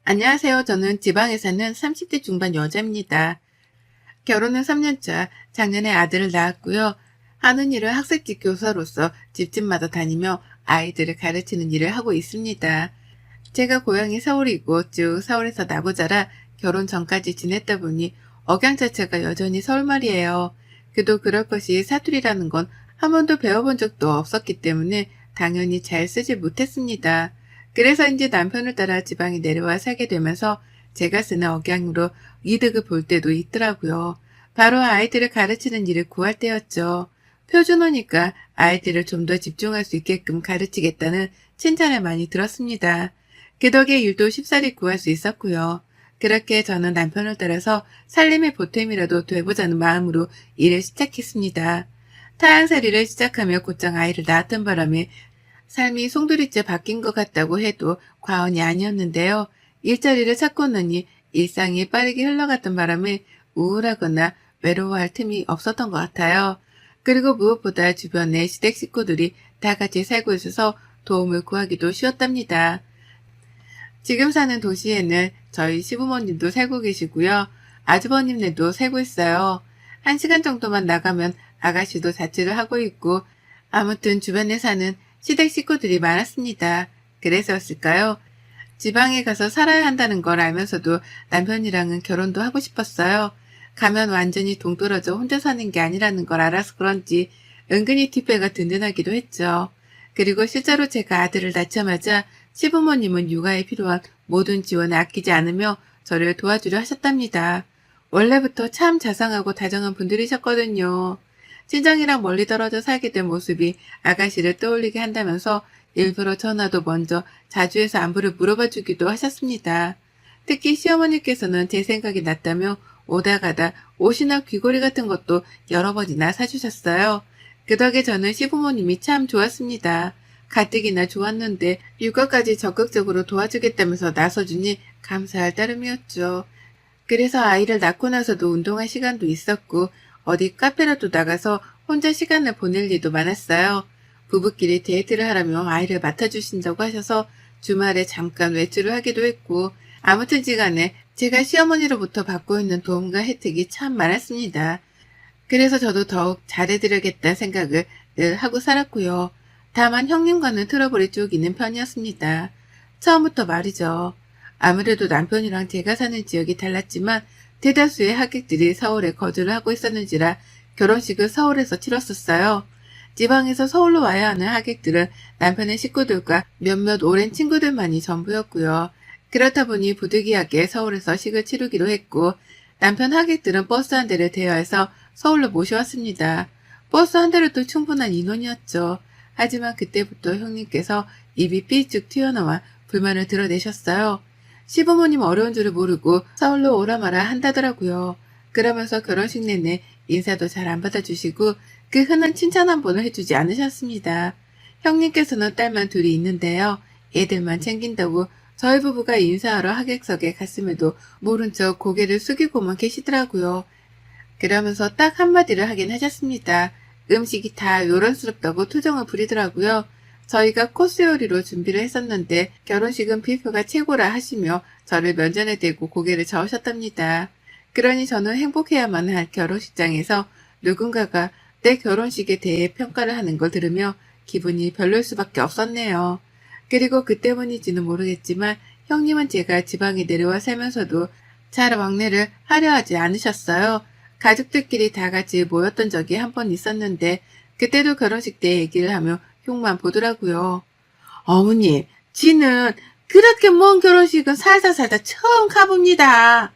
안녕하세요. 저는 지방에 사는 30대 중반 여자입니다. 결혼은 3년차, 작년에 아들을 낳았고요. 하는 일은 학생집 교사로서 집집마다 다니며 아이들을 가르치는 일을 하고 있습니다. 제가 고향이 서울이고 쭉 서울에서 나고 자라 결혼 전까지 지냈다 보니 억양 자체가 여전히 서울말이에요. 그래도 그럴 것이 사투리라는 건 한 번도 배워본 적도 없었기 때문에 당연히 잘 쓰지 못했습니다. 그래서인지 남편을 따라 지방에 내려와 살게 되면서 제가 쓰는 억양으로 이득을 볼 때도 있더라고요. 바로 아이들을 가르치는 일을 구할 때였죠. 표준어니까 아이들을 좀 더 집중할 수 있게끔 가르치겠다는 칭찬을 많이 들었습니다. 그 덕에 일도 쉽사리 구할 수 있었고요. 그렇게 저는 남편을 따라서 살림의 보탬이라도 돼보자는 마음으로 일을 시작했습니다. 타향살이를 시작하며 곧장 아이를 낳았던 바람에 삶이 송두리째 바뀐 것 같다고 해도 과언이 아니었는데요. 일자리를 찾고 나니 일상이 빠르게 흘러갔던 바람에 우울하거나 외로워할 틈이 없었던 것 같아요. 그리고 무엇보다 주변에 시댁 식구들이 다 같이 살고 있어서 도움을 구하기도 쉬웠답니다. 지금 사는 도시에는 저희 시부모님도 살고 계시고요. 아주버님네도 살고 있어요. 1시간 정도만 나가면 아가씨도 자취를 하고 있고 아무튼 주변에 사는 시댁 식구들이 많았습니다. 그래서였을까요? 지방에 가서 살아야 한다는 걸 알면서도 남편이랑은 결혼도 하고 싶었어요. 가면 완전히 동떨어져 혼자 사는 게 아니라는 걸 알아서 그런지 은근히 뒷배가 든든하기도 했죠. 그리고 실제로 제가 아들을 낳자마자 시부모님은 육아에 필요한 모든 지원을 아끼지 않으며 저를 도와주려 하셨답니다. 원래부터 참 자상하고 다정한 분들이셨거든요. 친정이랑 멀리 떨어져 살게 된 모습이 아가씨를 떠올리게 한다면서 일부러 전화도 먼저 자주 해서 안부를 물어봐 주기도 하셨습니다. 특히 시어머니께서는 제 생각이 났다며 오다 가다 옷이나 귀걸이 같은 것도 여러 번이나 사주셨어요. 그 덕에 저는 시부모님이 참 좋았습니다. 가뜩이나 좋았는데 육아까지 적극적으로 도와주겠다면서 나서주니 감사할 따름이었죠. 그래서 아이를 낳고 나서도 운동할 시간도 있었고 어디 카페라도 나가서 혼자 시간을 보낼 일도 많았어요. 부부끼리 데이트를 하라며 아이를 맡아주신다고 하셔서 주말에 잠깐 외출을 하기도 했고 아무튼지간에 제가 시어머니로부터 받고 있는 도움과 혜택이 참 많았습니다. 그래서 저도 더욱 잘해드려야겠다는 생각을 늘 하고 살았고요. 다만 형님과는 트러블이 쭉 있는 편이었습니다. 처음부터 말이죠. 아무래도 남편이랑 제가 사는 지역이 달랐지만 대다수의 하객들이 서울에 거주를 하고 있었는지라 결혼식을 서울에서 치렀었어요. 지방에서 서울로 와야 하는 하객들은 남편의 식구들과 몇몇 오랜 친구들만이 전부였고요. 그렇다 보니 부득이하게 서울에서 식을 치르기로 했고 남편 하객들은 버스 한 대를 대여해서 서울로 모셔왔습니다. 버스 한 대로도 충분한 인원이었죠. 하지만 그때부터 형님께서 입이 삐쭉 튀어나와 불만을 드러내셨어요. 시부모님 어려운 줄을 모르고 서울로 오라 마라 한다더라고요. 그러면서 결혼식 내내 인사도 잘 안 받아주시고 그 흔한 칭찬 한 번을 해주지 않으셨습니다. 형님께서는 딸만 둘이 있는데요. 애들만 챙긴다고 저희 부부가 인사하러 하객석에 갔음에도 모른 척 고개를 숙이고만 계시더라고요. 그러면서 딱 한마디를 하긴 하셨습니다. 음식이 다 요란스럽다고 투정을 부리더라고요. 저희가 코스 요리로 준비를 했었는데 결혼식은 뷔페가 최고라 하시며 저를 면전에 대고 고개를 저으셨답니다. 그러니 저는 행복해야만 할 결혼식장에서 누군가가 내 결혼식에 대해 평가를 하는 걸 들으며 기분이 별로일 수밖에 없었네요. 그리고 그 때문인지는 모르겠지만 형님은 제가 지방에 내려와 살면서도 잘 왕래를 하려 하지 않으셨어요. 가족들끼리 다 같이 모였던 적이 한 번 있었는데 그때도 결혼식 때 얘기를 하며 흉만 보더라고요. 어머님, 지는 그렇게 먼 결혼식은 살다 처음 가봅니다.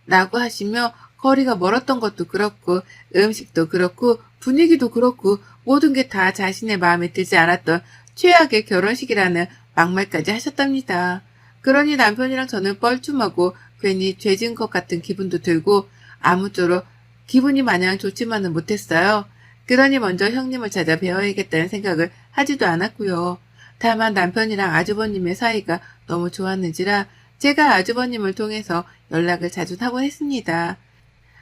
라고 하시며 거리가 멀었던 것도 그렇고 음식도 그렇고 분위기도 그렇고 모든 게 다 자신의 마음에 들지 않았던 최악의 결혼식이라는 막말까지 하셨답니다. 그러니 남편이랑 저는 뻘쭘하고 괜히 죄진 것 같은 기분도 들고 아무쪼록 기분이 마냥 좋지만은 못했어요. 그러니 먼저 형님을 찾아 배워야겠다는 생각을 하지도 않았고요. 다만 남편이랑 아주버님의 사이가 너무 좋았는지라 제가 아주버님을 통해서 연락을 자주 하곤 했습니다.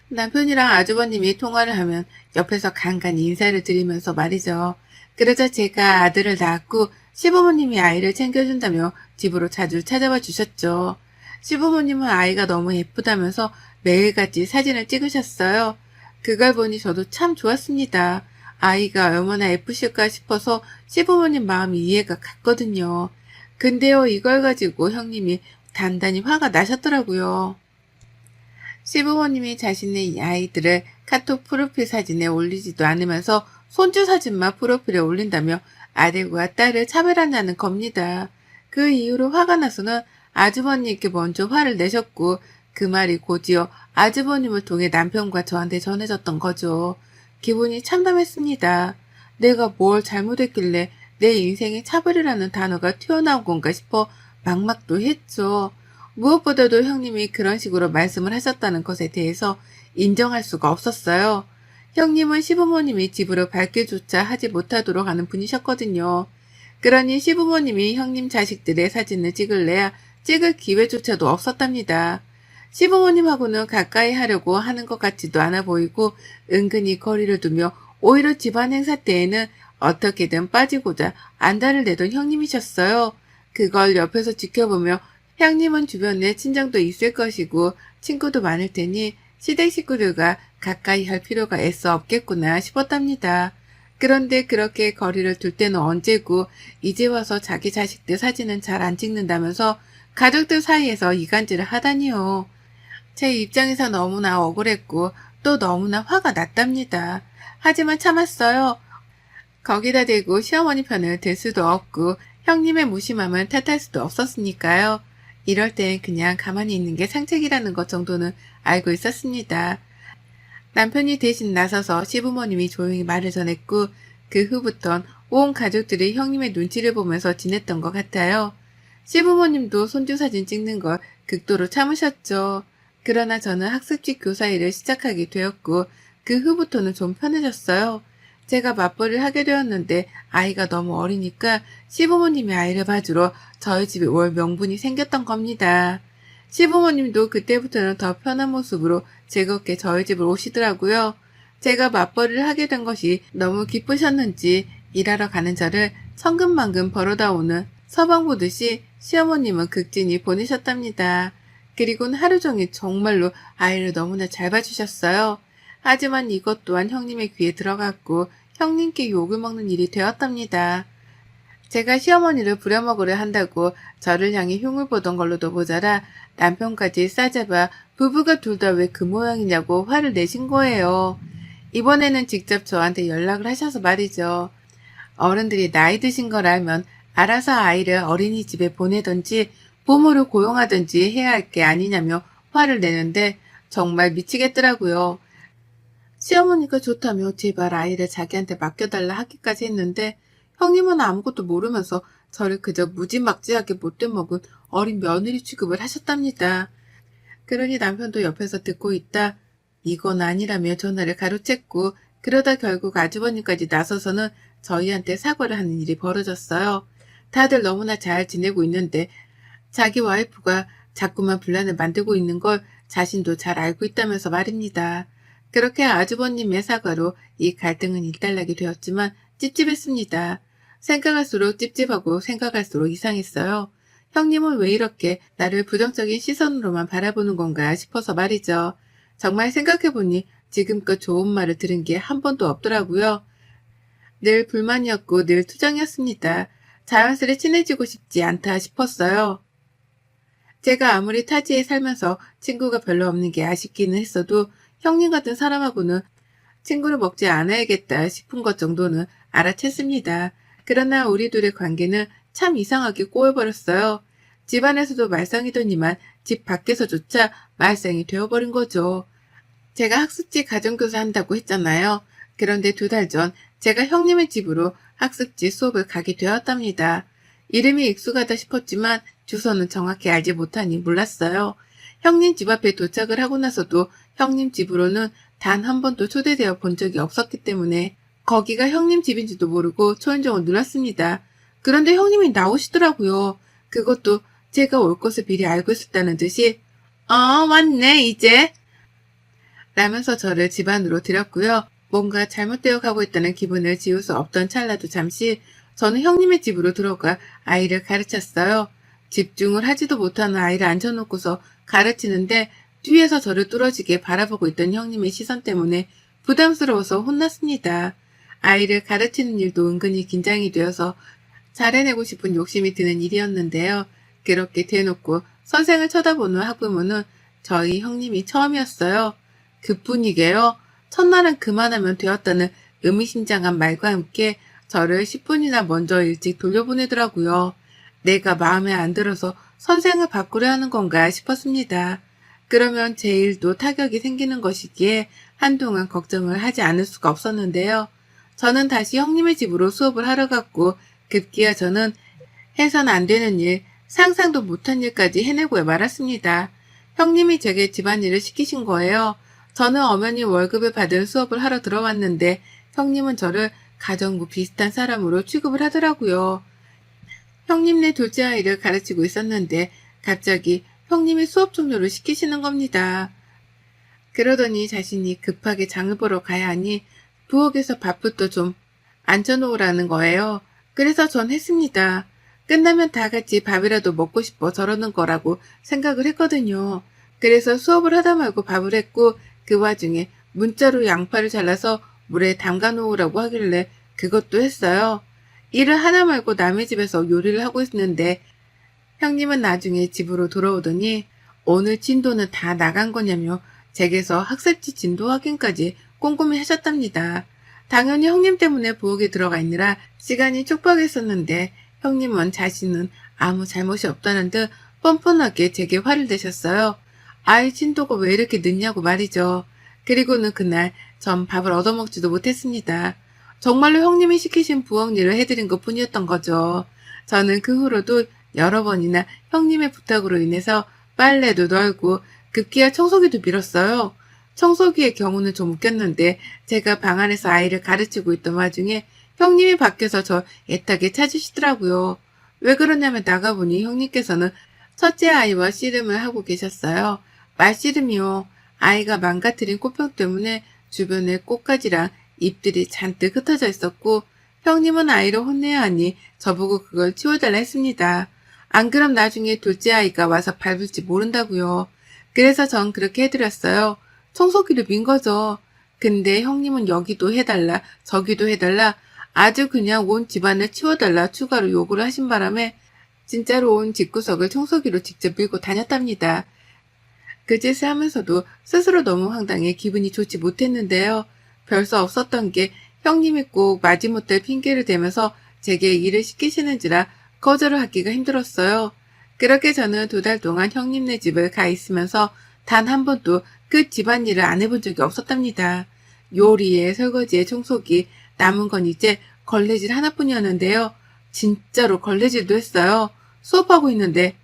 남편이랑 아주버님이 통화를 하면 옆에서 간간히 인사를 드리면서 말이죠. 그러자 제가 아들을 낳았고 시부모님이 아이를 챙겨준다며 집으로 자주 찾아와 주셨죠. 시부모님은 아이가 너무 예쁘다면서 매일같이 사진을 찍으셨어요. 그걸 보니 저도 참 좋았습니다. 아이가 얼마나 예쁘실까 싶어서 시부모님 마음이 이해가 갔거든요. 근데요, 이걸 가지고 형님이 단단히 화가 나셨더라고요. 시부모님이 자신의 아이들을 카톡 프로필 사진에 올리지도 않으면서 손주 사진만 프로필에 올린다며 아들과 딸을 차별한다는 겁니다. 그 이후로 화가 나서는 아주버님께 먼저 화를 내셨고 그 말이 곧이어 아주버님을 통해 남편과 저한테 전해졌던 거죠. 기분이 참담했습니다. 내가 뭘 잘못했길래 내 인생에 차별이라는 단어가 튀어나온 건가 싶어 막막도 했죠. 무엇보다도 형님이 그런 식으로 말씀을 하셨다는 것에 대해서 인정할 수가 없었어요. 형님은 시부모님이 집으로 밝게조차 하지 못하도록 하는 분이셨거든요. 그러니 시부모님이 형님 자식들의 사진을 찍을래야 찍을 기회조차도 없었답니다. 시부모님하고는 가까이 하려고 하는 것 같지도 않아 보이고 은근히 거리를 두며 오히려 집안 행사 때에는 어떻게든 빠지고자 안달을 내던 형님이셨어요. 그걸 옆에서 지켜보며 형님은 주변에 친정도 있을 것이고 친구도 많을 테니 시댁 식구들과 가까이 할 필요가 애써 없겠구나 싶었답니다. 그런데 그렇게 거리를 둘 때는 언제고 이제 와서 자기 자식들 사진은 잘 안 찍는다면서 가족들 사이에서 이간질을 하다니요. 제 입장에서 너무나 억울했고 또 너무나 화가 났답니다. 하지만 참았어요. 거기다 대고 시어머니 편을 들 수도 없고 형님의 무심함을 탓할 수도 없었으니까요. 이럴 땐 그냥 가만히 있는 게 상책이라는 것 정도는 알고 있었습니다. 남편이 대신 나서서 시부모님이 조용히 말을 전했고 그 후부턴 온 가족들이 형님의 눈치를 보면서 지냈던 것 같아요. 시부모님도 손주 사진 찍는 걸 극도로 참으셨죠. 그러나 저는 학습지 교사 일을 시작하게 되었고 그 후부터는 좀 편해졌어요. 제가 맞벌이를 하게 되었는데 아이가 너무 어리니까 시부모님이 아이를 봐주러 저희 집에 올 명분이 생겼던 겁니다. 시부모님도 그때부터는 더 편한 모습으로 즐겁게 저희 집을 오시더라고요. 제가 맞벌이를 하게 된 것이 너무 기쁘셨는지 일하러 가는 저를 천근만근 벌어다 오는 서방 보듯이 시어머님은 극진히 보내셨답니다. 그리고는 하루 종일 정말로 아이를 너무나 잘 봐주셨어요. 하지만 이것 또한 형님의 귀에 들어갔고 형님께 욕을 먹는 일이 되었답니다. 제가 시어머니를 부려먹으려 한다고 저를 향해 흉을 보던 걸로도 모자라 남편까지 싸잡아 부부가 둘 다 왜 그 모양이냐고 화를 내신 거예요. 이번에는 직접 저한테 연락을 하셔서 말이죠. 어른들이 나이 드신 걸 알면 알아서 아이를 어린이집에 보내든지 부모를 고용하든지 해야 할 게 아니냐며 화를 내는데 정말 미치겠더라고요. 시어머니가 좋다며 제발 아이를 자기한테 맡겨달라 하기까지 했는데 형님은 아무것도 모르면서 저를 그저 무지막지하게 못돼 먹은 어린 며느리 취급을 하셨답니다. 그러니 남편도 옆에서 듣고 있다. 이건 아니라며 전화를 가로챘고 그러다 결국 아주버님까지 나서서는 저희한테 사과를 하는 일이 벌어졌어요. 다들 너무나 잘 지내고 있는데 자기 와이프가 자꾸만 분란을 만들고 있는 걸 자신도 잘 알고 있다면서 말입니다. 그렇게 아주버님의 사과로 이 갈등은 일단락이 되었지만 찝찝했습니다. 생각할수록 찝찝하고 생각할수록 이상했어요. 형님은 왜 이렇게 나를 부정적인 시선으로만 바라보는 건가 싶어서 말이죠. 정말 생각해보니 지금껏 좋은 말을 들은 게 한 번도 없더라고요. 늘 불만이었고 늘 투정이었습니다. 자연스레 친해지고 싶지 않다 싶었어요. 제가 아무리 타지에 살면서 친구가 별로 없는 게 아쉽기는 했어도 형님 같은 사람하고는 친구를 먹지 않아야겠다 싶은 것 정도는 알아챘습니다. 그러나 우리 둘의 관계는 참 이상하게 꼬여버렸어요. 집안에서도 말썽이더니만 집 밖에서조차 말썽이 되어버린 거죠. 제가 학습지 가정교사 한다고 했잖아요. 그런데 2달 전 제가 형님의 집으로 학습지 수업을 가게 되었답니다. 이름이 익숙하다 싶었지만 주소는 정확히 알지 못하니 몰랐어요. 형님 집 앞에 도착을 하고 나서도 형님 집으로는 단 한 번도 초대되어 본 적이 없었기 때문에 거기가 형님 집인지도 모르고 초인종을 눌렀습니다. 그런데 형님이 나오시더라고요. 그것도 제가 올 것을 미리 알고 있었다는 듯이 왔네 이제 라면서 저를 집 안으로 들였고요. 뭔가 잘못되어 가고 있다는 기분을 지울 수 없던 찰나도 잠시 저는 형님의 집으로 들어가 아이를 가르쳤어요. 집중을 하지도 못하는 아이를 앉혀놓고서 가르치는데 뒤에서 저를 뚫어지게 바라보고 있던 형님의 시선 때문에 부담스러워서 혼났습니다. 아이를 가르치는 일도 은근히 긴장이 되어서 잘해내고 싶은 욕심이 드는 일이었는데요. 그렇게 대놓고 선생을 쳐다보는 학부모는 저희 형님이 처음이었어요. 그뿐이게요. 첫날은 그만하면 되었다는 의미심장한 말과 함께 저를 10분이나 먼저 일찍 돌려보내더라고요. 내가 마음에 안 들어서 선생을 바꾸려 하는 건가 싶었습니다. 그러면 제 일도 타격이 생기는 것이기에 한동안 걱정을 하지 않을 수가 없었는데요. 저는 다시 형님의 집으로 수업을 하러 갔고 급기야 저는 해선 안 되는 일, 상상도 못한 일까지 해내고 말았습니다. 형님이 제게 집안일을 시키신 거예요. 저는 엄연히 월급을 받은 수업을 하러 들어왔는데 형님은 저를 가정부 비슷한 사람으로 취급을 하더라고요. 형님네 둘째 아이를 가르치고 있었는데 갑자기 형님이 수업 종료를 시키시는 겁니다. 그러더니 자신이 급하게 장을 보러 가야 하니 부엌에서 밥부터 좀 앉혀놓으라는 거예요. 그래서 전 했습니다. 끝나면 다 같이 밥이라도 먹고 싶어 저러는 거라고 생각을 했거든요. 그래서 수업을 하다 말고 밥을 했고 그 와중에 문자로 양파를 잘라서 물에 담가 놓으라고 하길래 그것도 했어요. 일을 하나 말고 남의 집에서 요리를 하고 있는데 형님은 나중에 집으로 돌아오더니 오늘 진도는 다 나간 거냐며 제게서 학습지 진도 확인까지 꼼꼼히 하셨답니다. 당연히 형님 때문에 부엌에 들어가 있느라 시간이 촉박했었는데 형님은 자신은 아무 잘못이 없다는 듯 뻔뻔하게 제게 화를 내셨어요. 아이 진도가 왜 이렇게 늦냐고 말이죠. 그리고는 그날 전 밥을 얻어먹지도 못했습니다. 정말로 형님이 시키신 부엌 일을 해드린 것 뿐이었던 거죠. 저는 그 후로도 여러 번이나 형님의 부탁으로 인해서 빨래도 널고 급기야 청소기도 밀었어요. 청소기의 경우는 좀 웃겼는데 제가 방 안에서 아이를 가르치고 있던 와중에 형님이 밖에서 저 애타게 찾으시더라고요. 왜 그러냐면 나가보니 형님께서는 첫째 아이와 씨름을 하고 계셨어요. 말씨름이요. 아이가 망가뜨린 꽃병 때문에 주변에 꽃가지랑 잎들이 잔뜩 흩어져 있었고 형님은 아이를 혼내야 하니 저보고 그걸 치워달라 했습니다. 안 그럼 나중에 둘째 아이가 와서 밟을지 모른다고요. 그래서 전 그렇게 해드렸어요. 청소기를 민 거죠. 근데 형님은 여기도 해달라 저기도 해달라 아주 그냥 온 집안을 치워달라 추가로 요구를 하신 바람에 진짜로 온 집구석을 청소기로 직접 밀고 다녔답니다. 그 짓을 하면서도 스스로 너무 황당해 기분이 좋지 못했는데요. 별 수 없었던 게 형님이 꼭 마지못할 핑계를 대면서 제게 일을 시키시는지라 거절을 하기가 힘들었어요. 그렇게 저는 2달 동안 형님네 집을 가 있으면서 단 한 번도 그 집안일을 안 해본 적이 없었답니다. 요리에 설거지에 청소기, 남은 건 이제 걸레질 하나뿐이었는데요. 진짜로 걸레질도 했어요. 수업하고 있는데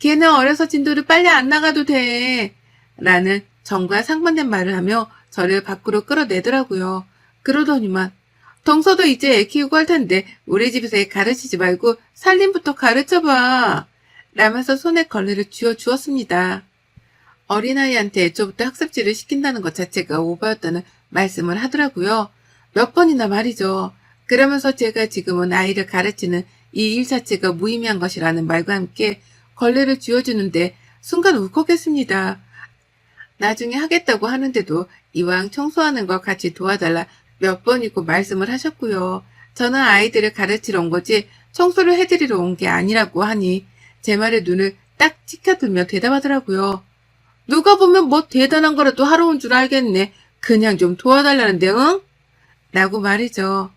걔는 어려서 진도를 빨리 안 나가도 돼 라는 정과 상반된 말을 하며 저를 밖으로 끌어내더라고요. 그러더니만 덩서도 이제 애 키우고 할 텐데 우리 집에서 애 가르치지 말고 살림부터 가르쳐봐 라면서 손에 걸레를 쥐어주었습니다. 어린아이한테 애초부터 학습지를 시킨다는 것 자체가 오바였다는 말씀을 하더라고요. 몇 번이나 말이죠. 그러면서 제가 지금은 아이를 가르치는 이 일 자체가 무의미한 것이라는 말과 함께 걸레를 쥐어주는데 순간 울컥했습니다. 나중에 하겠다고 하는데도 이왕 청소하는 거 같이 도와달라 몇 번이고 말씀을 하셨고요. 저는 아이들을 가르치러 온 거지 청소를 해드리러 온 게 아니라고 하니 제 말에 눈을 딱 치켜들며 대답하더라고요. 누가 보면 뭐 대단한 거라도 하러 온 줄 알겠네. 그냥 좀 도와달라는데 응? 라고 말이죠.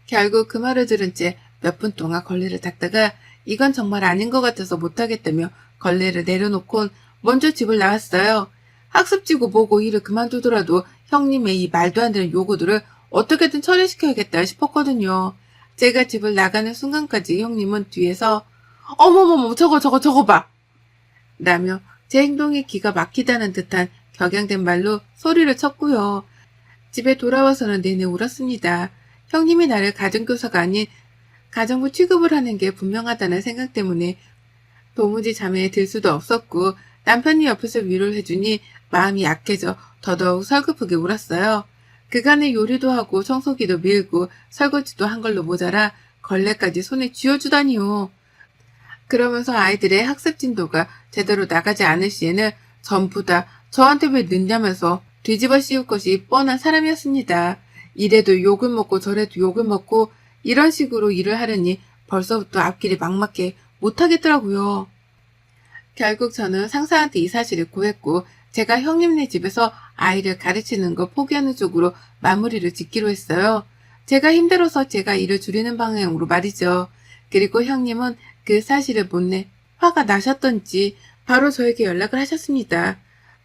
결국 그 말을 들은 채 몇 분 동안 걸레를 닦다가 이건 정말 아닌 것 같아서 못하겠다며 걸레를 내려놓곤 먼저 집을 나왔어요. 학습지고 뭐고 일을 그만두더라도 형님의 이 말도 안 되는 요구들을 어떻게든 처리시켜야겠다 싶었거든요. 제가 집을 나가는 순간까지 형님은 뒤에서 어머머머 저거 봐! 라며 제 행동이 기가 막히다는 듯한 격양된 말로 소리를 쳤고요. 집에 돌아와서는 내내 울었습니다. 형님이 나를 가정교사가 아닌 가정부 취급을 하는 게 분명하다는 생각 때문에 도무지 잠에 들 수도 없었고 남편이 옆에서 위로를 해주니 마음이 약해져 더더욱 서글프게 울었어요. 그간에 요리도 하고 청소기도 밀고 설거지도 한 걸로 모자라 걸레까지 손에 쥐어주다니요. 그러면서 아이들의 학습 진도가 제대로 나가지 않을 시에는 전부 다 저한테 왜 늦냐면서 뒤집어 씌울 것이 뻔한 사람이었습니다. 이래도 욕을 먹고 저래도 욕을 먹고 이런 식으로 일을 하려니 벌써부터 앞길이 막막해 못하겠더라고요. 결국 저는 상사한테 이 사실을 고했고 제가 형님네 집에서 아이를 가르치는 거 포기하는 쪽으로 마무리를 짓기로 했어요. 제가 힘들어서 제가 일을 줄이는 방향으로 말이죠. 그리고 형님은 그 사실을 못내 화가 나셨던지 바로 저에게 연락을 하셨습니다.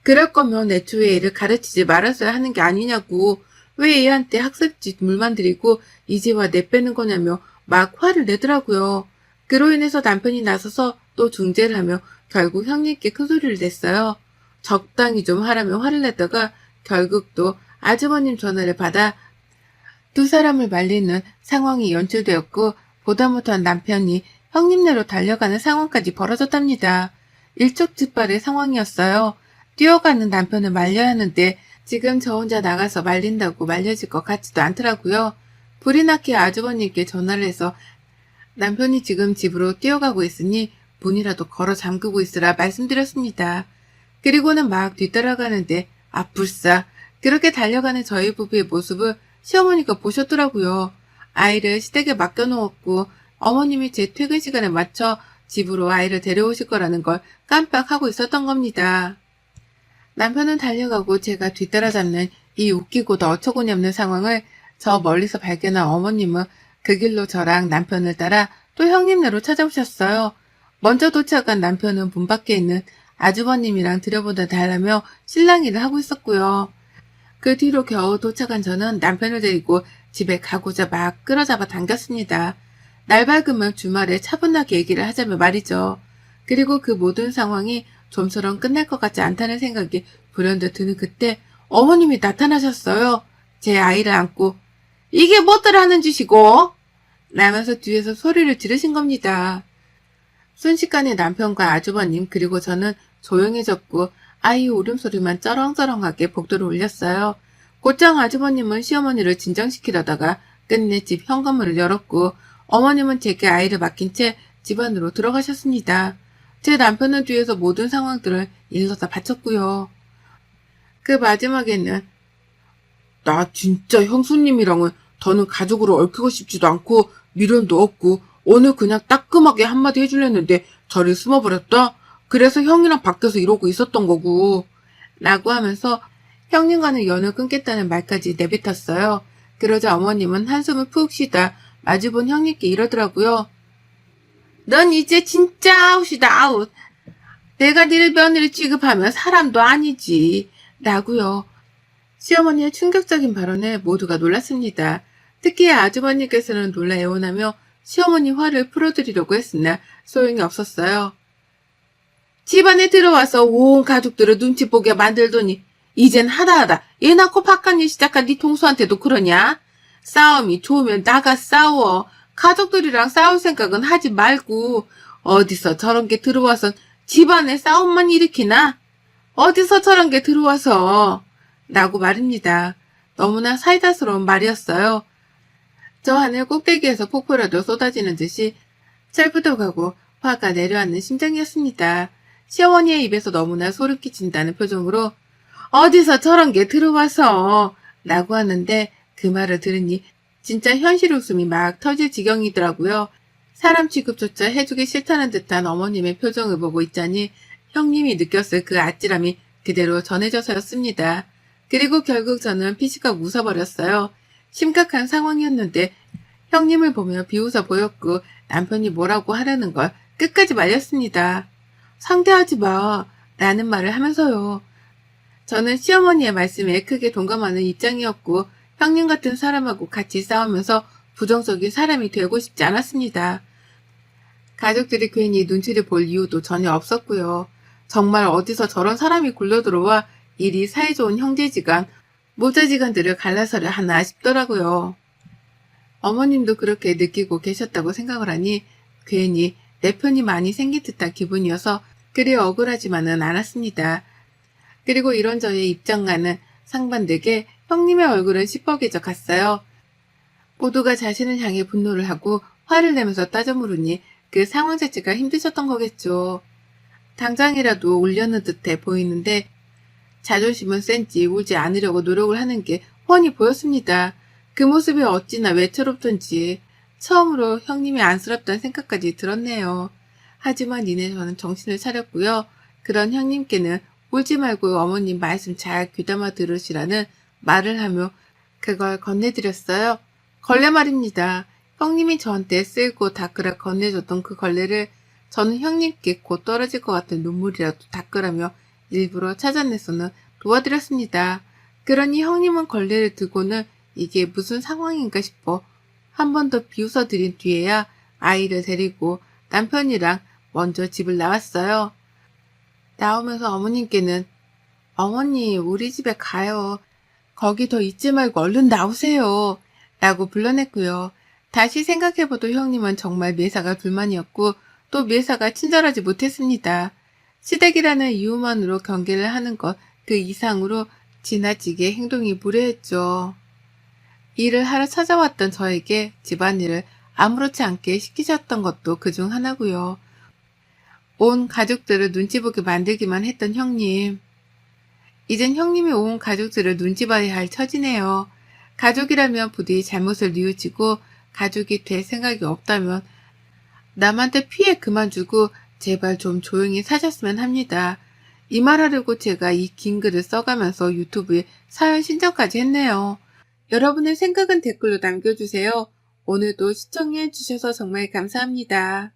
그럴 거면 애초에 애를 가르치지 말았어야 하는 게 아니냐고, 왜 애한테 학습지 물만 들이고 이제와 내빼는 거냐며 막 화를 내더라고요. 그로 인해서 남편이 나서서 또 중재를 하며 결국 형님께 큰 소리를 냈어요. 적당히 좀 하라며 화를 냈다가 결국 또 아주버님 전화를 받아 두 사람을 말리는 상황이 연출되었고 보다 못한 남편이 형님네로 달려가는 상황까지 벌어졌답니다. 일촉즉발의 상황이었어요. 뛰어가는 남편을 말려야 하는데 지금 저 혼자 나가서 말린다고 말려질 것 같지도 않더라고요. 불이 나게 아주버님께 전화를 해서 남편이 지금 집으로 뛰어가고 있으니 문이라도 걸어 잠그고 있으라 말씀드렸습니다. 그리고는 막 뒤따라가는데 불싸 그렇게 달려가는 저희 부부의 모습을 시어머니가 보셨더라고요. 아이를 시댁에 맡겨놓았고 어머님이 제 퇴근 시간에 맞춰 집으로 아이를 데려오실 거라는 걸 깜빡하고 있었던 겁니다. 남편은 달려가고 제가 뒤따라잡는 이 웃기고도 어처구니 없는 상황을 저 멀리서 발견한 어머님은 그 길로 저랑 남편을 따라 또 형님네로 찾아오셨어요. 먼저 도착한 남편은 문 밖에 있는 아주버님이랑 들여보다 달라며 신랑 일을 하고 있었고요. 그 뒤로 겨우 도착한 저는 남편을 데리고 집에 가고자 막 끌어잡아 당겼습니다. 날 밝으면 주말에 차분하게 얘기를 하자며 말이죠. 그리고 그 모든 상황이 좀처럼 끝날 것 같지 않다는 생각이 불현듯 드는 그때 어머님이 나타나셨어요. 제 아이를 안고 이게 뭐들 하는 짓이고? 라면서 뒤에서 소리를 지르신 겁니다. 순식간에 남편과 아주버님 그리고 저는 조용해졌고 아이 울음소리만 쩌렁쩌렁하게 복도를 울렸어요. 곧장 아주버님은 시어머니를 진정시키려다가 끝내 집 현관문을 열었고 어머님은 제게 아이를 맡긴 채 집 안으로 들어가셨습니다. 제 남편은 뒤에서 모든 상황들을 일러다 바쳤고요. 그 마지막에는 나 진짜 형수님이랑은 더는 가족으로 얽히고 싶지도 않고 미련도 없고 오늘 그냥 따끔하게 한마디 해주려는데 저를 숨어버렸다. 그래서 형이랑 밖에서 이러고 있었던 거고. 라고 하면서 형님과는 연을 끊겠다는 말까지 내뱉었어요. 그러자 어머님은 한숨을 푹 쉬다 마주본 형님께 이러더라고요. 넌 이제 진짜 아웃이다, 아웃. 내가 니를 며느리 취급하면 사람도 아니지. 라고요. 시어머니의 충격적인 발언에 모두가 놀랐습니다. 특히 아주버님께서는 놀라 애원하며 시어머니 화를 풀어드리려고 했으나 소용이 없었어요. 집안에 들어와서 온 가족들을 눈치 보게 만들더니 이젠 하다하다 애 낳고 바깥일 시작한 네 동수한테도 그러냐? 싸움이 좋으면 나가 싸워. 가족들이랑 싸울 생각은 하지 말고 어디서 저런 게 들어와서 집안에 싸움만 일으키나? 어디서 저런 게 들어와서 라고 말입니다. 너무나 사이다스러운 말이었어요. 저 하늘 꼭대기에서 폭포라도 쏟아지는 듯이 철부덕하고 화가 내려앉는 심정이었습니다. 시어머니의 입에서 너무나 소름 끼친다는 표정으로 어디서 저런 게 들어와서 라고 하는데 그 말을 들으니 진짜 현실 웃음이 막 터질 지경이더라고요. 사람 취급조차 해주기 싫다는 듯한 어머님의 표정을 보고 있자니 형님이 느꼈을 그 아찔함이 그대로 전해져서였습니다. 그리고 결국 저는 피식하고 웃어버렸어요. 심각한 상황이었는데 형님을 보며 비웃어 보였고 남편이 뭐라고 하라는 걸 끝까지 말렸습니다. 상대하지 마 라는 말을 하면서요. 저는 시어머니의 말씀에 크게 동감하는 입장이었고 형님 같은 사람하고 같이 싸우면서 부정적인 사람이 되고 싶지 않았습니다. 가족들이 괜히 눈치를 볼 이유도 전혀 없었고요. 정말 어디서 저런 사람이 굴러들어와 일이 사이좋은 형제지간, 모자지간들을 갈라서려 하나 싶더라고요. 어머님도 그렇게 느끼고 계셨다고 생각을 하니 괜히 내 편이 많이 생긴 듯한 기분이어서 그리 억울하지만은 않았습니다. 그리고 이런 저의 입장과는 상반되게 형님의 얼굴은 시뻘개져 갔어요. 모두가 자신을 향해 분노를 하고 화를 내면서 따져 물으니 그 상황 자체가 힘드셨던 거겠죠. 당장이라도 울려는 듯해 보이는데 자존심은 센지 울지 않으려고 노력을 하는 게 훤히 보였습니다. 그 모습이 어찌나 외처롭던지 처음으로 형님이 안쓰럽다는 생각까지 들었네요. 하지만 이내 저는 정신을 차렸고요. 그런 형님께는 울지 말고 어머님 말씀 잘 귀담아 들으시라는 말을 하며 그걸 건네드렸어요. 걸레 말입니다. 형님이 저한테 쓸고 닦으라 건네줬던 그 걸레를 저는 형님께 곧 떨어질 것 같은 눈물이라도 닦으라며 일부러 찾아내서는 도와드렸습니다. 그러니 형님은 걸레를 들고는 이게 무슨 상황인가 싶어 한 번 더 비웃어 드린 뒤에야 아이를 데리고 남편이랑 먼저 집을 나왔어요. 나오면서 어머님께는 어머니 우리 집에 가요. 거기 더 있지 말고 얼른 나오세요. 라고 불러냈고요. 다시 생각해봐도 형님은 정말 매사가 불만이었고 또 매사가 친절하지 못했습니다. 시댁이라는 이유만으로 경계를 하는 것 그 이상으로 지나치게 행동이 무례했죠. 일을 하러 찾아왔던 저에게 집안일을 아무렇지 않게 시키셨던 것도 그중 하나고요. 온 가족들을 눈치 보게 만들기만 했던 형님. 이젠 형님이 온 가족들을 눈치 봐야 할 처지네요. 가족이라면 부디 잘못을 뉘우치고 가족이 될 생각이 없다면 남한테 피해 그만 주고 제발 좀 조용히 사셨으면 합니다. 이 말하려고 제가 이 긴 글을 써가면서 유튜브에 사연 신청까지 했네요. 여러분의 생각은 댓글로 남겨주세요. 오늘도 시청해 주셔서 정말 감사합니다.